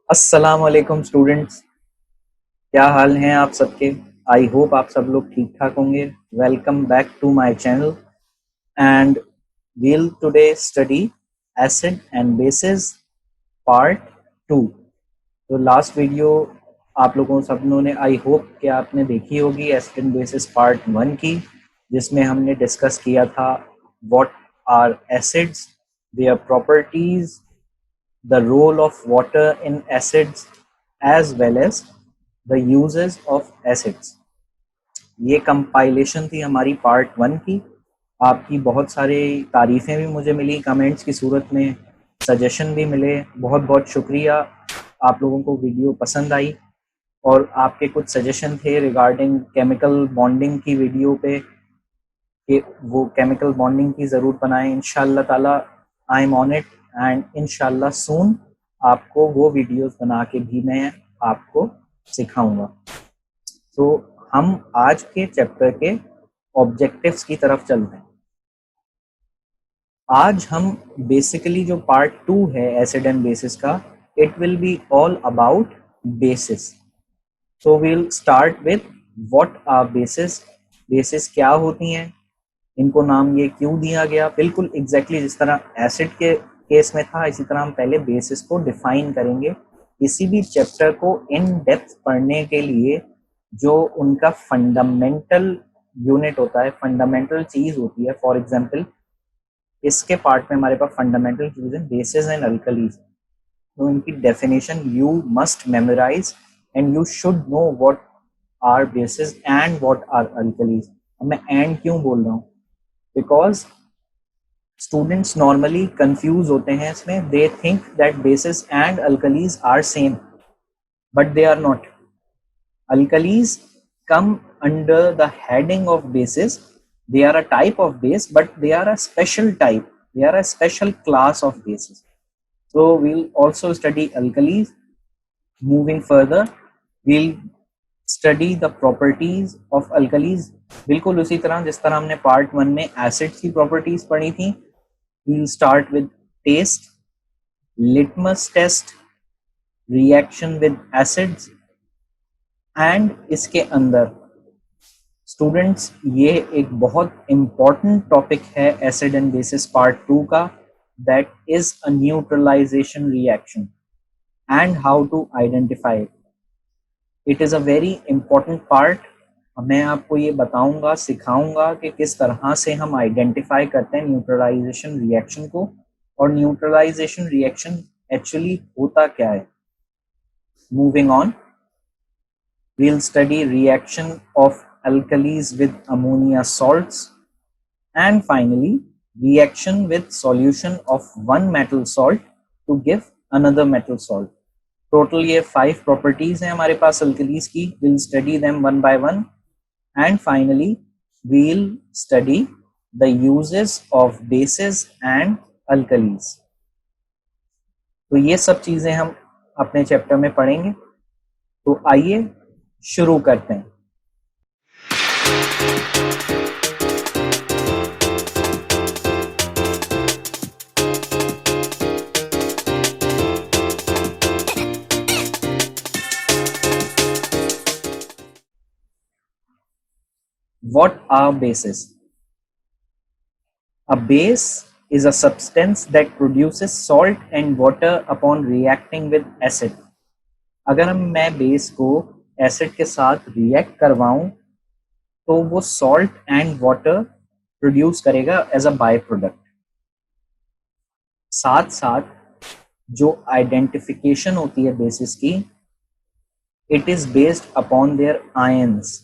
अस्सलाम वालेकुम स्टूडेंट्स। क्या हाल हैं आप सबके। आई होप आप सब लोग ठीक ठाक होंगे। Welcome back to my channel and we'll today study acid and bases part 2। तो लास्ट वीडियो आप लोगों सबनों ने आई होप कि आपने देखी होगी एसिड एंड बेसिस पार्ट 1 की, जिसमें हमने डिस्कस किया था what are acids, their properties, the role of water in acids as well as the uses of acids। ये कंपाइलेशन थी हमारी पार्ट 1 की। आपकी बहुत सारी तारीफ़ें भी मुझे मिली कमेंट्स की सूरत में, सजेशन भी मिले। बहुत बहुत शुक्रिया, आप लोगों को वीडियो पसंद आई और आपके कुछ सजेशन थे रिगार्डिंग केमिकल बॉन्डिंग की वीडियो पे कि वो केमिकल बॉन्डिंग की ज़रूर बनाएं। इंशाल्लाह ताला I am on it and इंशाल्लाह सून आपको वो वीडियोस बना के भी मैं आपको सिखाऊंगा। तो हम आज के चैप्टर के ऑब्जेक्टिव्स की तरफ चलते हैं। आज हम बेसिकली जो पार्ट 2 है एसिड एंड बेसिस का, it will be all about bases. So we'll start with what are bases. Bases क्या होती हैं, इनको नाम ये क्यों दिया गया। बिल्कुल एग्जैक्टली जिस तरह एसिड के केस में था, इसी तरह हम पहले बेसिस को डिफाइन करेंगे। किसी भी चैप्टर को इन डेप्थ पढ़ने के लिए जो उनका फंडामेंटल यूनिट होता है, फंडामेंटल चीज होती है, फॉर एग्जांपल इसके पार्ट में हमारे पास फंडामेंटल चीज है बेसिस एंड अल्कलीज। तो इनकी definition you must memorise and you should know what are bases and what are alkalis. अब मैं एंड क्यों बोल रहा हूँ, बिकॉज स्टूडेंट्स नॉर्मली कंफ्यूज होते हैं इसमें। They think that bases and alkalis are same, but they are not. Alkalis come under the heading of bases. They are a type of base, but they are a special type, they are a special class of bases. So we'll also study alkalis. Moving further, we'll study the properties of alkalis। बिल्कुल उसी तरह जिस तरह हमने part 1 में acids की properties पढ़ी थी। we'll start with taste, litmus test, reaction with acids and इसके अंदर स्टूडेंट्स ये एक बहुत इंपॉर्टेंट टॉपिक है एसिड एंड बेसिस पार्ट 2 का, that is a neutralisation reaction and how to identify it. It is a very important part. मैं आपको ये बताऊंगा, सिखाऊंगा कि किस तरह से हम आइडेंटिफाई करते हैं न्यूट्रलाइजेशन रिएक्शन को, और न्यूट्रलाइजेशन रिएक्शन एक्चुअली होता क्या है। Moving on, we'll study reaction of alkalis with ammonia salts, and finally reaction with solution of one metal salt to give another metal salt। Total ये 5 properties हैं हमारे पास alkalis की। we'll study them one by one and finally we'll study the uses of bases and alkalis। तो ये सब चीजें हम अपने चैप्टर में पढ़ेंगे। तो आइए शुरू करते हैं। What are bases? A base is a substance that produces salt and water upon reacting with acid। अगर मैं बेस को एसिड के साथ रिएक्ट करवाऊं तो वो सॉल्ट एंड वाटर प्रोड्यूस करेगा एज अ बाय प्रोडक्ट। साथ साथ जो आइडेंटिफिकेशन होती है बेसिस की, it is based upon their ions.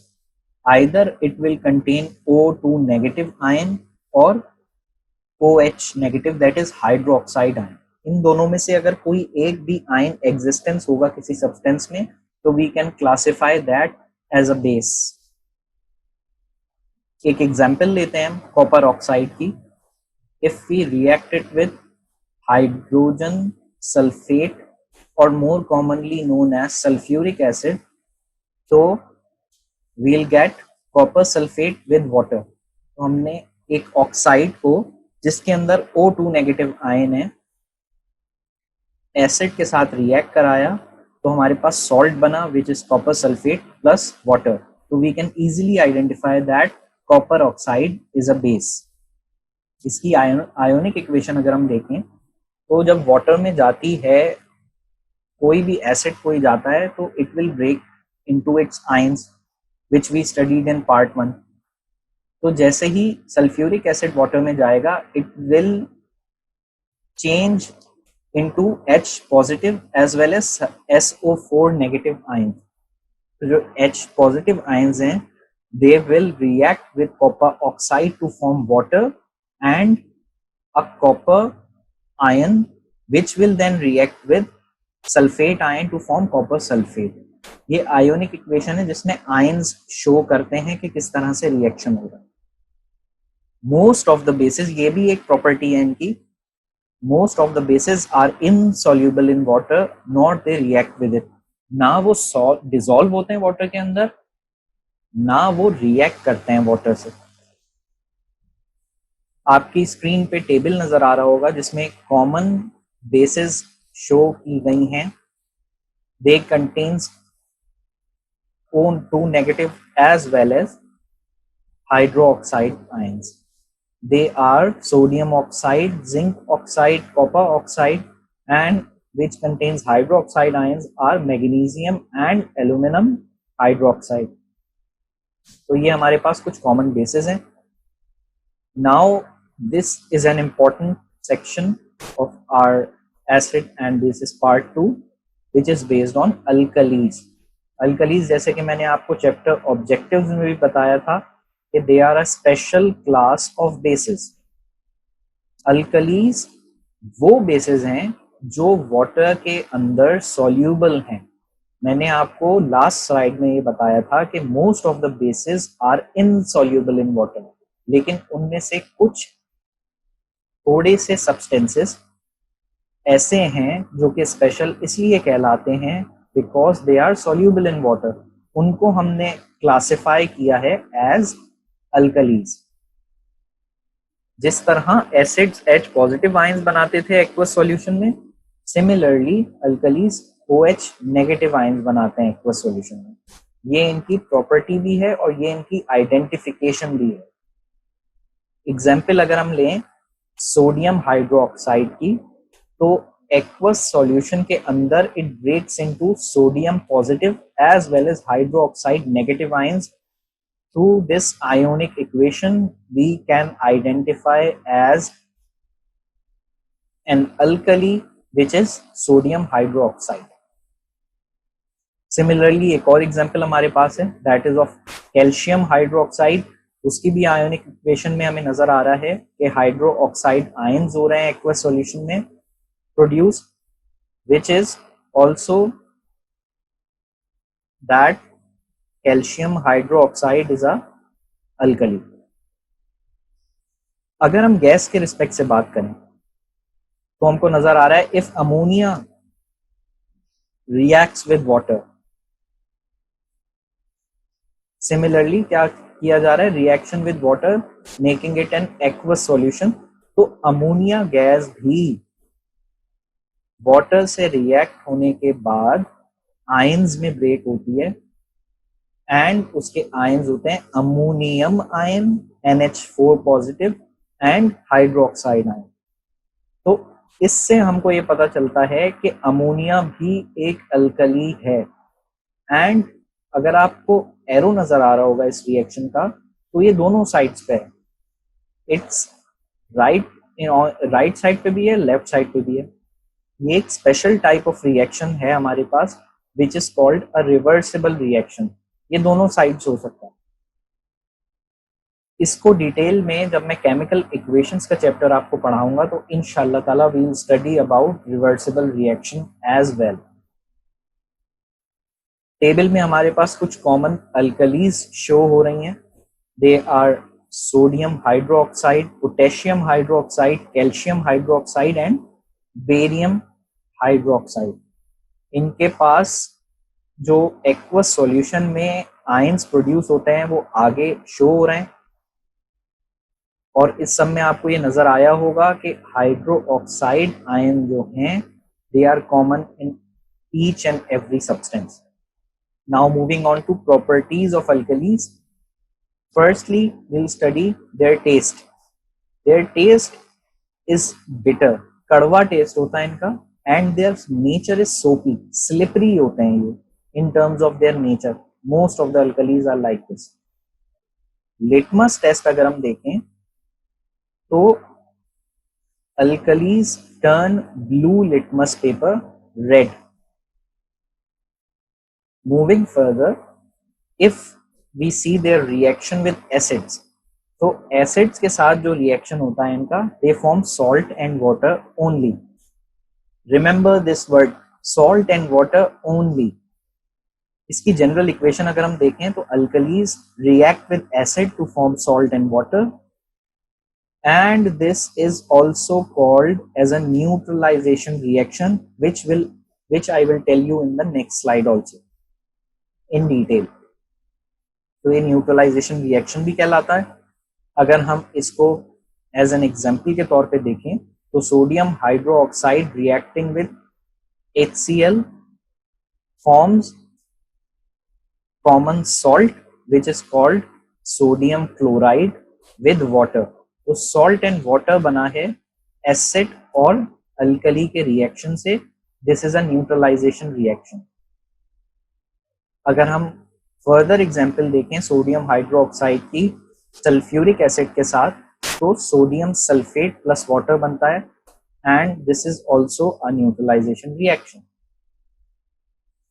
Either it will contain O2 negative ion और OH negative, that is hydroxide ion. इन दोनों में से अगर कोई एक भी आयन एग्जिस्टेंस होगा किसी सब्सटेंस में, तो we can classify that as a base. एक एग्जांपल लेते हैं हम कॉपर ऑक्साइड की। If we react it with hydrogen sulphate और more commonly known as sulphuric acid, तो we'll get copper sulphate with water. तो हमने एक ऑक्साइड को जिसके अंदर O2 नेगेटिव आयन है, एसिड के साथ रिएक्ट कराया तो हमारे पास सॉल्ट बना which is copper sulphate plus water, तो we can easily identify that copper oxide is a base. इसकी आयोनिक इक्वेशन अगर हम देखें तो जब वाटर में जाती है कोई भी एसिड कोई जाता है तो it will break into its ions which we studied in part 1। तो जैसे ही सल्फ्यूरिक एसिड वाटर में जाएगा it will change into H positive as well as SO4 negative ion. तो जो H पॉजिटिव आयंस हैं they will react with copper oxide to form water and a copper ion which will then react with sulfate ion to form copper sulfate। ये ionic equation है जिसमें ions show करते हैं कि किस तरह से रिएक्शन होगा। मोस्ट ऑफ द बेसिस, ये भी एक प्रॉपर्टी है इनकी, most of the bases are insoluble in water not they react with it. ना वो डिसॉल्व होते हैं वाटर के अंदर ना वो रिएक्ट करते हैं वाटर से। आपकी स्क्रीन पे टेबल नजर आ रहा होगा जिसमें कॉमन बेसिस शो की गई हैं। दे contains O2 negative as well as hydroxide ions. They are sodium oxide, zinc oxide, copper oxide, and which contains hydroxide ions are magnesium and aluminum hydroxide. तो ये हमारे पास कुछ कॉमन बेसिस हैं। Now this is an important section of our acid and bases part 2 which is based on alkalis. Alkalis जैसे कि मैंने आपको चैप्टर ऑब्जेक्टिव्स में भी बताया था कि they are a special class of bases. Alkalis वो बेसिस हैं जो वाटर के अंदर सॉल्यूबल हैं। मैंने आपको लास्ट स्लाइड में ये बताया था कि most of the bases are insoluble in water, लेकिन उनमें से कुछ थोड़े से सब्सटेंसेस ऐसे हैं जो कि स्पेशल इसलिए कहलाते हैं because they are soluble in water. उनको हमने क्लासिफाई किया है एज अल्कलीज। जिस तरह एसिड्स H पॉजिटिव आयंस बनाते थे एक्वस सॉल्यूशन में, similarly alkalis OH negative ions बनाते हैं एक्वस सॉल्यूशन में। ये इनकी प्रॉपर्टी भी है और ये इनकी आइडेंटिफिकेशन भी है। एग्जाम्पल अगर हम लें सोडियम हाइड्रोक्साइड की, तो एक्वस सॉल्यूशन के अंदर it breaks into sodium positive as well as hydroxide negative ions. Through this ionic equation, we can identify as an alkali, which is sodium hydroxide. Similarly, एक और example हमारे पास है that is of calcium hydroxide। उसकी भी ionic equation में हमें नजर आ रहा है कि हाइड्रोक्साइड आयंस हो रहे हैं एक्वस सॉल्यूशन में produce, which is also that calcium hydroxide is a alkali. अगर हम गैस के रिस्पेक्ट से बात करें तो हमको नजर आ रहा है if ammonia reacts with water, similarly क्या किया जा रहा है, reaction with water making it an aqueous solution. तो अमोनिया गैस भी वाटर से रिएक्ट होने के बाद आयंस में ब्रेक होती है एंड उसके आयंस होते हैं ammonium ion NH4 positive and hydroxide ion. तो इससे हमको ये पता चलता है कि अमोनिया भी एक अल्कली है। एंड अगर आपको एरो नजर आ रहा होगा इस रिएक्शन का तो ये दोनों साइड्स पे है। इट्स राइट साइड पे भी है, लेफ्ट साइड पे भी है। ये एक स्पेशल टाइप ऑफ रिएक्शन है हमारे पास which is called a reversible reaction. ये दोनों साइड्स हो सकता है। इसको डिटेल में जब मैं केमिकल इक्वेशंस का चैप्टर आपको पढ़ाऊंगा तो इंशाल्लाह ताला we will study about reversible reaction as well. Table में हमारे पास कुछ कॉमन अल्कलीज शो हो रही हैं। They are sodium hydroxide, potassium hydroxide, calcium hydroxide and barium hydroxide. इनके पास जो एक्वस सॉल्यूशन में आयंस प्रोड्यूस होते हैं वो आगे शो हो रहे हैं। और इस सब में आपको ये नजर आया होगा कि हाइड्रोक्साइड आयन जो हैं they are common in each and every substance. Now moving on to properties of alkalis. Firstly, we'll study their taste. Their taste is bitter, कड़वा टेस्ट होता है इनका, and their nature is soapy, slippery होते हैं ये. In terms of their nature, most of the alkalis are like this. Litmus test अगर हम देखें तो alkalis turn blue litmus paper red. Moving further, if we see their reaction with acids, तो acids के साथ जो रिएक्शन होता है इनका, they form salt and water only. Remember this word, salt and water only. इसकी जनरल इक्वेशन अगर हम देखें तो alkalis react with acid to form salt and water, and this is also called as a neutralization reaction, which I will tell you in the next slide also in detail. तो ये neutralisation reaction भी कहलाता है. अगर हम इसको as an example के तौर पे देखें तो sodium hydroxide reacting with HCl forms common salt which is called sodium chloride with water. तो सॉल्ट एंड वाटर बना है एसिड और अल्कली के रिएक्शन से. This is a neutralisation reaction. अगर हम फर्दर एग्जांपल देखें सोडियम हाइड्रोक्साइड की सल्फ्यूरिक एसिड के साथ, तो सोडियम सल्फेट प्लस वाटर बनता है, and this is also a neutralisation reaction.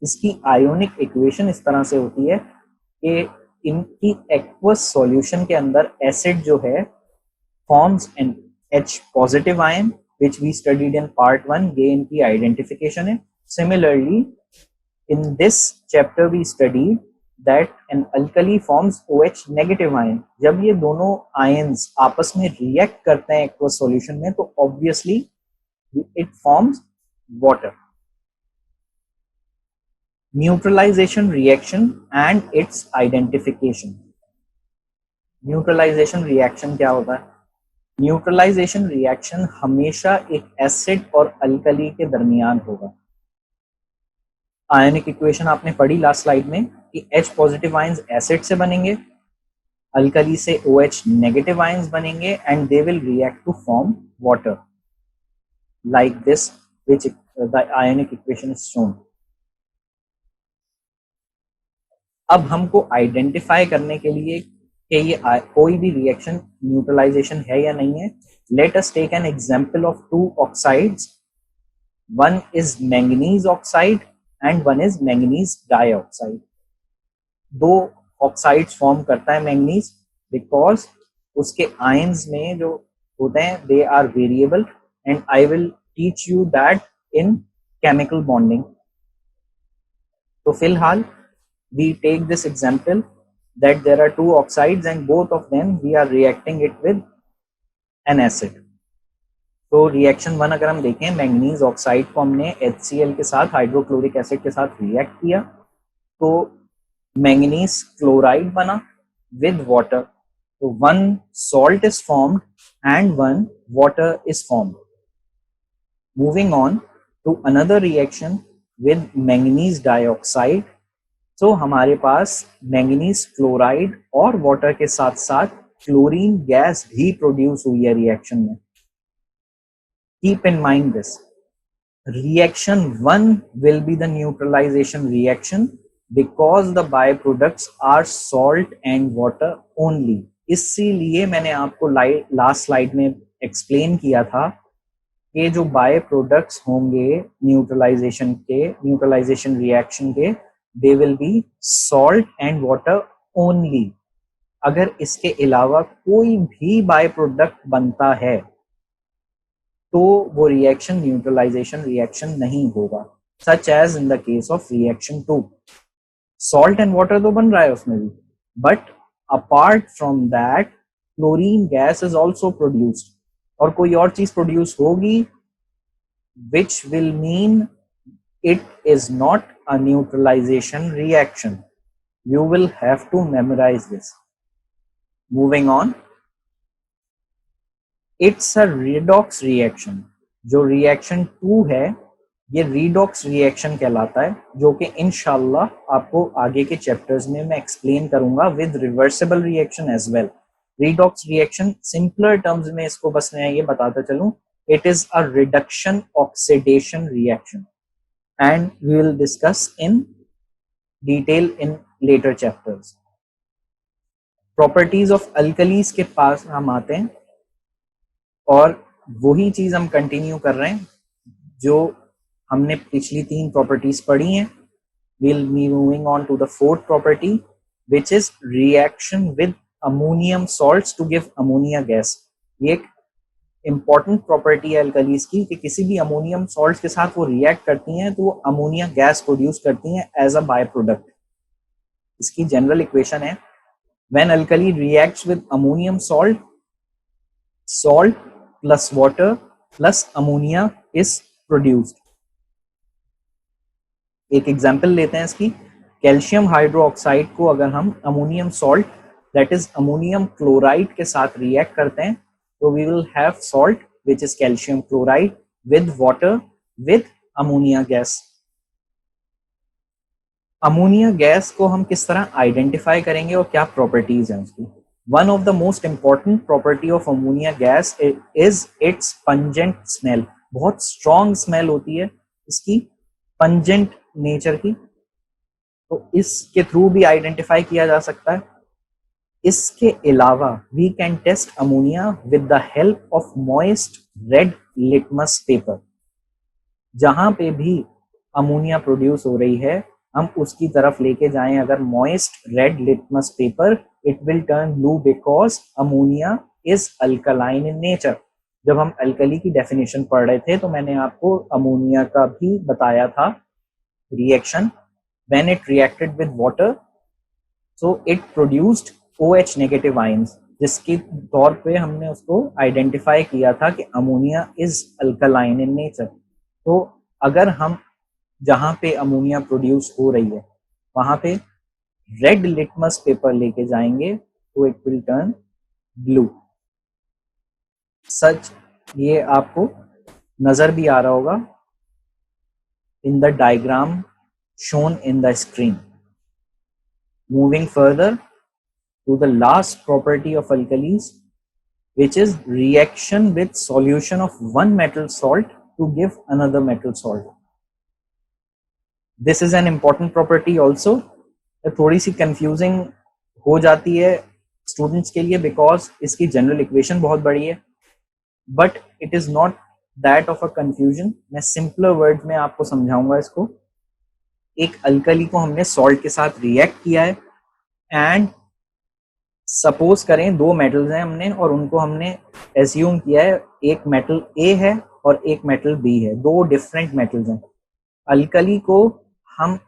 इसकी आयोनिक इक्वेशन इस तरह से होती है कि इनकी एक्वस सॉल्यूशन के अंदर एसिड जो है forms an H positive ion, which we studied in part 1. ये इनकी identification है. Similarly, in this chapter we studied that an alkali forms OH negative ion. जब ये दोनों ions आपस में react करते हैं aqueous solution में, तो obviously it forms water. Neutralization reaction and its identification. Neutralization reaction क्या होता है? न्यूट्रलाइजेशन रिएक्शन हमेशा एक एसिड और अल्कली के दरमियान होगा. आयनिक इक्वेशन आपने पढ़ी लास्ट स्लाइड में कि H पॉजिटिव आयंस एसिड से बनेंगे, अल्कली से OH नेगेटिव आयंस बनेंगे, and they will react to form water like this, which the ionic equation is shown. अब हमको आइडेंटिफाई करने के लिए कि ये कोई भी रिएक्शन न्यूट्रलाइजेशन है या नहीं है, let us take an example of two oxides. One is manganese oxide and one is manganese dioxide. दो ऑक्साइड्स फॉर्म करता है मैंगनीज बिकॉज उसके आयंस में जो होते हैं they are variable, and I will teach you that in chemical bonding. तो फिलहाल we take this example that there are two oxides and both of them we are reacting it with an acid. तो reaction 1 अगर हम देखें, manganese oxide को हमने HCl के साथ हाइड्रोक्लोरिक एसिड के साथ रिएक्ट किया, तो मैंगनीज क्लोराइड बना विद वाटर. तो one salt is formed and one water is formed. Moving on to another reaction with manganese dioxide. तो हमारे पास मैंगनीज क्लोराइड और वाटर के साथ साथ क्लोरीन गैस भी प्रोड्यूस हुई है रिएक्शन में. Keep in mind this. Reaction 1 will be the neutralisation reaction because the by products are salt and water only. इसीलिए मैंने आपको लास्ट स्लाइड में एक्सप्लेन किया था कि जो बाय प्रोडक्ट्स होंगे न्यूट्रलाइजेशन रिएक्शन के, they will be salt and water only. अगर इसके अलावा कोई भी बाय प्रोडक्ट बनता है तो वो रिएक्शन न्यूट्रलाइजेशन रिएक्शन नहीं होगा. Such as in the case of reaction 2. Salt and water तो बन रहा है उसमें भी, but apart from that chlorine gas is also produced, और कोई और चीज प्रोड्यूस होगी which will mean it is not a neutralization reaction. You will have to memorize this. Moving on, it's a redox reaction. जो reaction 2 है ये redox reaction कहलाता है, जो कि इंशाल्लाह आपको आगे के चैप्टर्स में मैं एक्सप्लेन करूंगा with reversible reaction as well. Redox reaction simpler terms में इसको बस मैं ये बताता चलूं, it is a reduction oxidation reaction and we will discuss in detail in later chapters. Properties of alkalis के पास हम आते हैं और वही चीज हम कंटिन्यू कर रहे हैं जो हमने पिछली 3 प्रॉपर्टीज पढ़ी हैं। We'll be moving on to the 4th property, which is reaction with ammonium salts to give ammonia gas. ये एक important property है अल्कलीज की कि किसी भी अमोनियम सॉल्ट के साथ वो रिएक्ट करती हैं तो वो अमोनिया गैस प्रोड्यूस करती हैं एज अ बाय प्रोडक्ट। इसकी जनरल इक्वेशन है when alkali reacts with ammonium salt, salt plus water plus ammonia is produced. एक एग्जाम्पल लेते हैं इसकी, कैल्शियम हाइड्रोक्साइड को अगर हम ammonium salt that is ammonium chloride के साथ रिएक्ट करते हैं तो we will have salt which is calcium chloride with water with ammonia gas. Ammonia gas को हम किस तरह आइडेंटिफाई करेंगे और क्या प्रॉपर्टीज हैं उसकी? One of the most important property of ammonia gas is it's pungent smell. बहुत स्ट्रॉन्ग स्मेल होती है इसकी, पंजेंट नेचर की, तो इसके थ्रू भी आइडेंटिफाई किया जा सकता है। इसके अलावा we can test ammonia with the help of moist red litmus paper. जहां पे भी अमोनिया प्रोड्यूस हो रही है हम उसकी तरफ लेके जाएं अगर moist red litmus paper, it will turn blue because ammonia is alkaline in nature. जब हम अल्कली की डेफिनेशन पढ़ रहे थे तो मैंने आपको अमोनिया का भी बताया था reaction, when it reacted with water so it produced OH negative ions, जिसके तौर पे हमने उसको आइडेंटिफाई किया था कि ammonia is alkaline in nature. तो अगर हम जहां पे अमोनिया प्रोड्यूस हो रही है वहां पे रेड लिटमस पेपर लेके जाएंगे तो इट विल टर्न ब्लू। सच ये आपको नजर भी आ रहा होगा in the diagram shown in the screen. Moving further to the last property of alkalis, which is reaction with solution of one metal salt to give another metal salt. This is an important property also. थोड़ी सी confusing हो जाती है students के लिए because इसकी general equation बहुत बड़ी है, but it is not that of a confusion. मैं सिंपलर वर्ड में आपको समझाऊंगा इसको। एक अल्कली को हमने सॉल्ट के साथ रिएक्ट किया है एंड सपोज करें 2 मेटल्स हैं हमने और उनको हमने एज्यूम किया है एक मेटल ए है और एक मेटल बी है, 2 डिफरेंट मेटल्स हैं। अल्कली को हम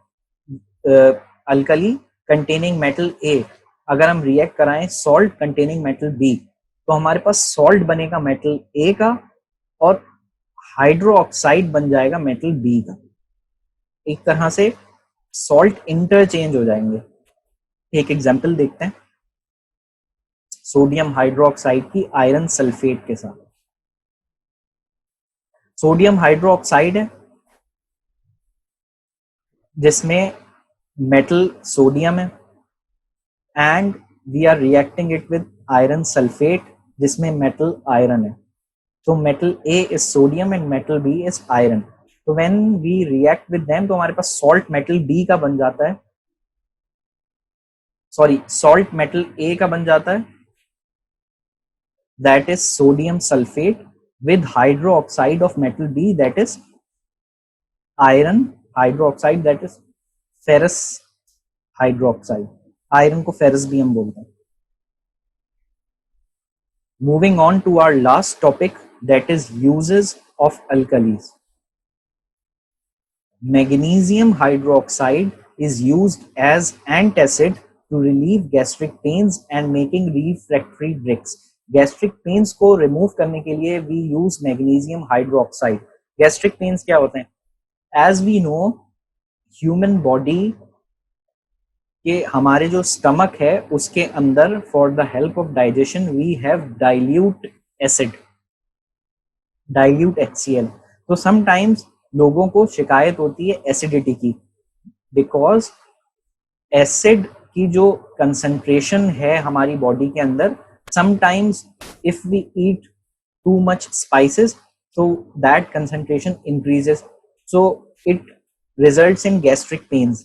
अल्कली कंटेनिंग मेटल ए अगर हम रिएक्ट कराएं सॉल्ट कंटेनिंग मेटल बी तो हमारे पास सॉल्ट बनेगा मेटल ए का और हाइड्रोक्साइड बन जाएगा मेटल बी का। एक तरह से सॉल्ट इंटरचेंज हो जाएंगे। एक एग्जांपल देखते हैं सोडियम हाइड्रोक्साइड की आयरन सल्फेट के साथ। सोडियम हाइड्रोक्साइड है जिसमें मेटल सोडियम है and we are reacting it with iron sulphate जिसमें मेटल आयरन है। तो metal A is sodium and metal B is iron. तो when we react with them तो हमारे पास सॉल्ट मेटल बी का बन जाता है, सॉरी सॉल्ट मेटल ए का बन जाता है, that is sodium sulphate with hydroxide of metal B that is iron hydroxide, that is ferrous hydroxide. Iron को फेरस भी हम बोलते हैं। Moving on to our last topic, that is uses of alkalis. Magnesium hydroxide is used as antacid to relieve gastric pains and making refractory bricks. Gastric pains को remove करने के लिए we use magnesium hydroxide. Gastric pains क्या होते हैं? As we know, human body कि हमारे जो स्टमक है उसके अंदर for the help of digestion we have dilute acid, dilute HCl। तो समटाइम्स लोगों को शिकायत होती है एसिडिटी की, बिकॉज एसिड की जो कंसंट्रेशन है हमारी बॉडी के अंदर, sometimes if we eat too much spices, so that concentration increases, so it results in gastric pains.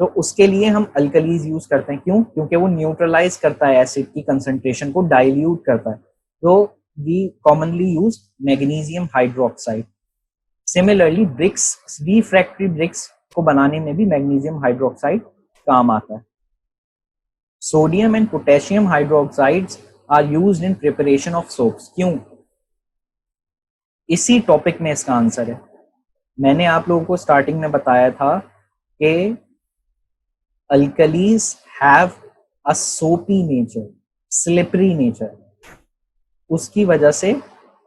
तो उसके लिए हम अल्कलीज यूज करते हैं, क्यों? क्योंकि वो न्यूट्रलाइज करता है एसिड की कंसंट्रेशन को, डाइल्यूट करता है. तो we commonly use magnesium hydroxide. Similarly bricks, refractory bricks को बनाने में भी मैग्नीशियम हाइड्रोक्साइड काम आता है. Sodium and potassium hydroxides are used in preparation of soaps. क्यों? इसी टॉपिक में इसका आंसर है. मैंने आप लोगों को स्टार्टिंग में बताया था कि अल्कलीज हैव अ सोपी नेचर, स्लिपरी नेचर. उसकी वजह से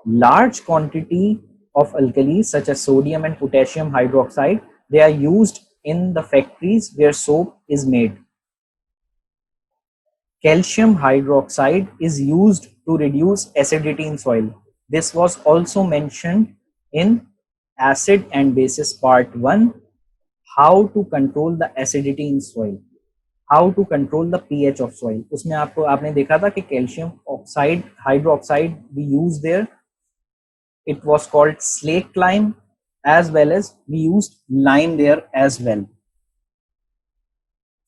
large quantity of alkalis such as sodium and potassium hydroxide, they are used in the factories where soap is made. Calcium hydroxide is used to reduce acidity in soil. This was also mentioned in acid and bases part 1, how to control the acidity in soil, how to control the pH of soil. उसमें आपने देखा था कि calcium oxide hydroxide we use there, it was called slaked lime, as well as we used lime there as well.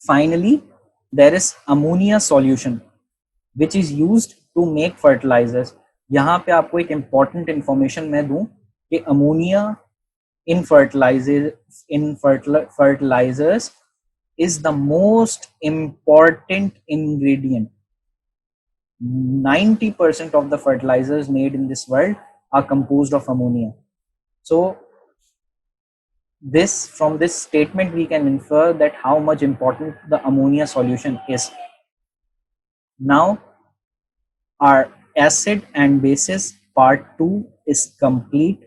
Finally, there is ammonia solution which is used to make fertilizers. यहाँ पे आपको एक important information मैं दूं कि ammonia in fertilizers is the most important ingredient. 90% of the fertilizers made in this world are composed of ammonia. So from this statement we can infer that how much important the ammonia solution is. Now our acid and bases part 2 is complete.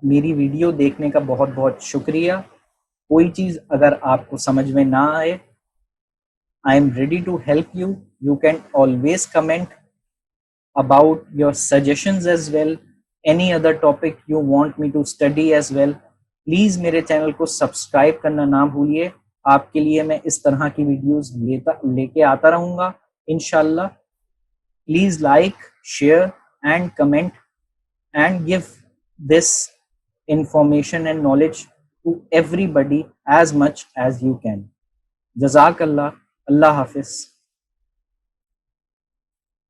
मेरी video देखने का बहुत बहुत शुक्रिया. कोई चीज अगर आपको समझ में ना आए, I am ready to help you. You can always comment about your suggestions as well. Any other topic you want me to study as well. Please मेरे चैनल को सब्सक्राइब करना ना भूलिए. आपके लिए मैं इस तरह की वीडियोस लेके आता रहूंगा इंशाल्लाह. Please like, share and comment and give this information and knowledge to everybody as much as you can. Jazakallah. Allah Hafiz.